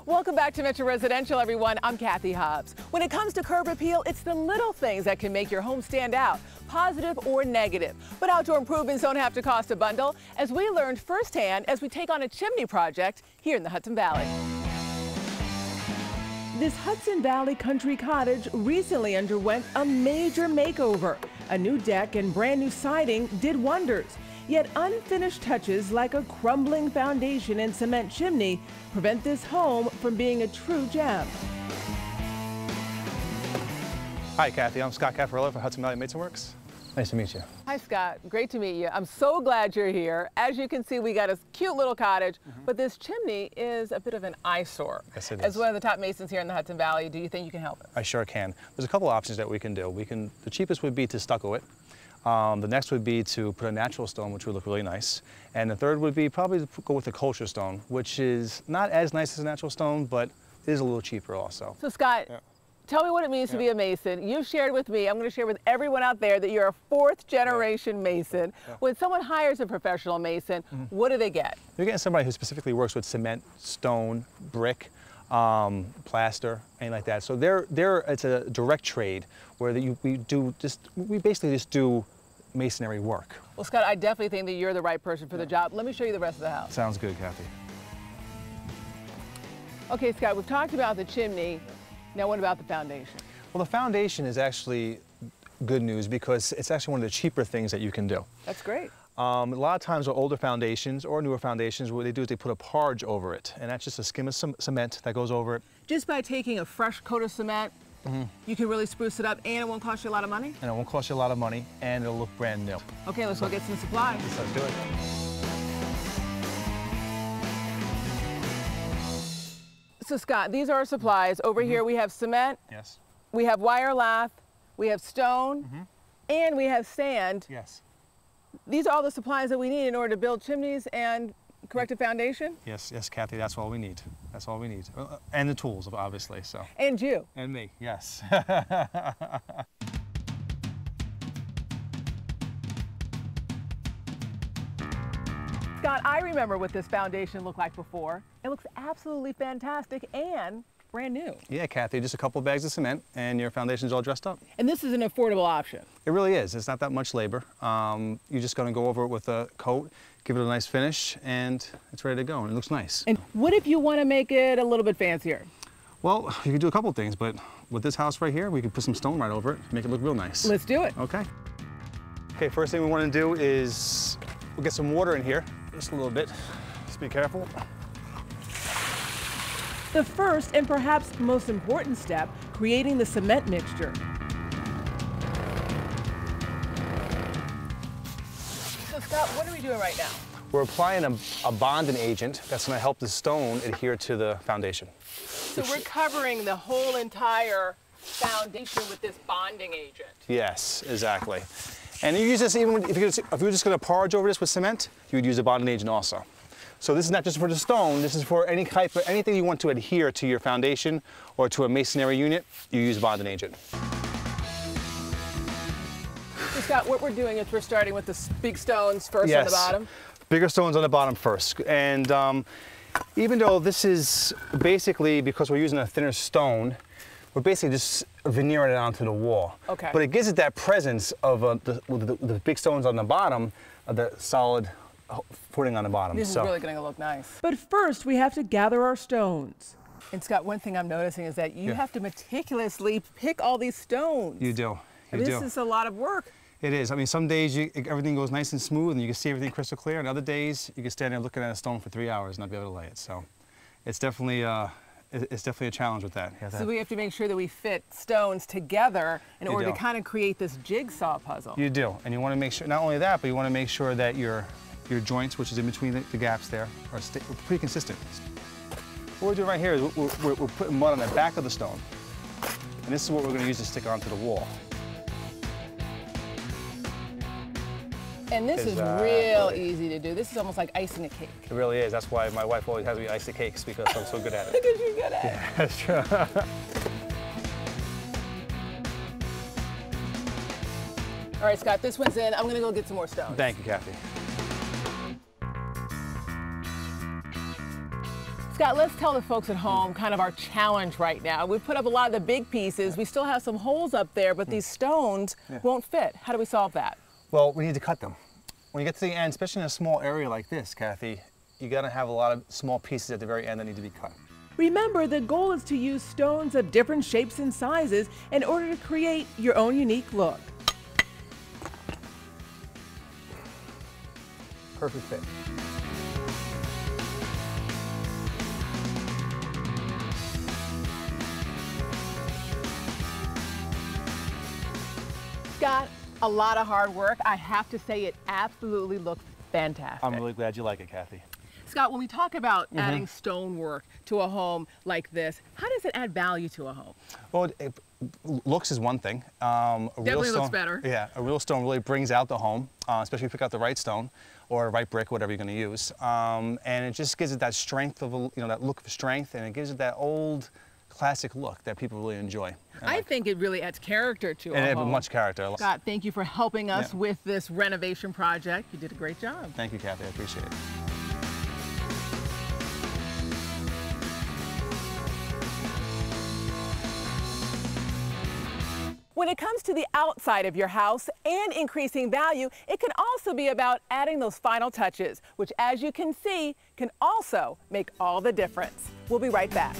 Welcome back to Metro Residential, everyone. I'm Cathy Hobbs. When it comes to curb appeal, it's the little things that can make your home stand out, positive or negative. But outdoor improvements don't have to cost a bundle, as we learned firsthand as we take on a chimney project here in the Hudson Valley. This Hudson Valley country cottage recently underwent a major makeover. A new deck and brand new siding did wonders. Yet unfinished touches like a crumbling foundation and cement chimney prevent this home from being a true gem. Hi, Kathy. I'm Scott Caffarello for Hudson Valley Masonry. Nice to meet you. Hi, Scott. Great to meet you. I'm so glad you're here. As you can see, we got a cute little cottage, but this chimney is a bit of an eyesore. Yes, it is. As one of the top masons here in the Hudson Valley, do you think you can help us? I sure can. There's a couple of options that we can do. The cheapest would be to stucco it. The next would be to put a natural stone, which would look really nice. And the third would be probably to go with a culture stone, which is not as nice as a natural stone, but it is a little cheaper also. So Scott, tell me what it means to be a mason. You shared with me, I'm going to share with everyone out there that you're a fourth generation mason. When someone hires a professional mason, what do they get? You're getting somebody who specifically works with cement, stone, brick, plaster, anything like that. So it's a direct trade where we basically just do masonry work. Well, Scott, I definitely think that you're the right person for the job. Let me show you the rest of the house. Sounds good, Kathy. Okay, Scott, we've talked about the chimney. Now what about the foundation? Well, the foundation is actually good news because it's actually one of the cheaper things that you can do. That's great. A lot of times with older foundations or newer foundations, what they do is they put a parge over it, and that's just a skim of cement that goes over it. Just by taking a fresh coat of cement, you can really spruce it up, and it won't cost you a lot of money? And it won't cost you a lot of money, and it'll look brand new. Okay, let's go get some supplies. Let's do it. So Scott, these are our supplies. Over here we have cement, Yes. we have wire lath, we have stone, and we have sand. Yes. These are all the supplies that we need in order to build chimneys and correct a foundation? Yes, Kathy, that's all we need. That's all we need. And the tools, obviously, so. And you. And me, yes. Scott, I remember what this foundation looked like before. It looks absolutely fantastic and brand new. Yeah, Kathy, just a couple of bags of cement and your foundation's all dressed up. And this is an affordable option. It really is. It's not that much labor. You're just going to go over it with a coat, give it a nice finish, and it's ready to go, and it looks nice. And what if you want to make it a little bit fancier? Well, you can do a couple of things, but with this house right here, we can put some stone right over it, make it look real nice. Let's do it. Okay. Okay, first thing we want to do is we'll get some water in here, just a little bit. Just be careful. The first and perhaps most important step, creating the cement mixture. So Scott, what are we doing right now? We're applying a bonding agent that's going to help the stone adhere to the foundation. So we're covering the whole entire foundation with this bonding agent. Yes, exactly. And you use this even if you're just going to parge over this with cement, you would use a bonding agent also. So this is not just for the stone, this is for anything you want to adhere to your foundation or to a masonry unit, you use a bonding agent. So Scott, what we're doing is we're starting with the big stones first on the bottom. Bigger stones on the bottom first. And even though this is basically, because we're using a thinner stone, we're basically just veneering it onto the wall. Okay. But it gives it that presence of the big stones on the bottom of the solid footing on the bottom. This is really going to look nice. But first, we have to gather our stones. And Scott, one thing I'm noticing is that you have to meticulously pick all these stones. You do. This is a lot of work. It is. I mean, some days everything goes nice and smooth and you can see everything crystal clear, and other days you can stand there looking at a stone for 3 hours and not be able to lay it. So it's definitely a challenge with that. So we have to make sure that we fit stones together in order to kind of create this jigsaw puzzle. You do. And you want to make sure, not only that, but you want to make sure that your joints, which is in between the gaps there, are pretty consistent. What we're doing right here is we're putting mud on the back of the stone. And this is what we're going to use to stick onto the wall. And this is real easy to do. This is almost like icing a cake. It really is. That's why my wife always has me ice the cakes, because I'm so good at it. Because you're good at it. Yeah, that's true. All right, Scott, this one's in. I'm going to go get some more stones. Thank you, Kathy. Scott, let's tell the folks at home kind of our challenge right now. We've put up a lot of the big pieces. We still have some holes up there, but these stones won't fit. How do we solve that? Well, we need to cut them. When you get to the end, especially in a small area like this, Kathy, you got to have a lot of small pieces at the very end that need to be cut. Remember, the goal is to use stones of different shapes and sizes in order to create your own unique look. Perfect fit. Scott, a lot of hard work. I have to say it absolutely looks fantastic. I'm really glad you like it, Kathy. Scott, when we talk about adding stonework to a home like this, how does it add value to a home? Well, looks is one thing. Definitely looks better. Yeah, a real stone really brings out the home, especially if you pick out the right stone or right brick, whatever you're going to use. And it just gives it that strength of, that look of strength, and it gives it that old classic look that people really enjoy. I think it really adds character to a and home. Much character. Scott, thank you for helping us with this renovation project. You did a great job. Thank you, Kathy. I appreciate it. When it comes to the outside of your house and increasing value, it can also be about adding those final touches, which, as you can see, can also make all the difference. We'll be right back.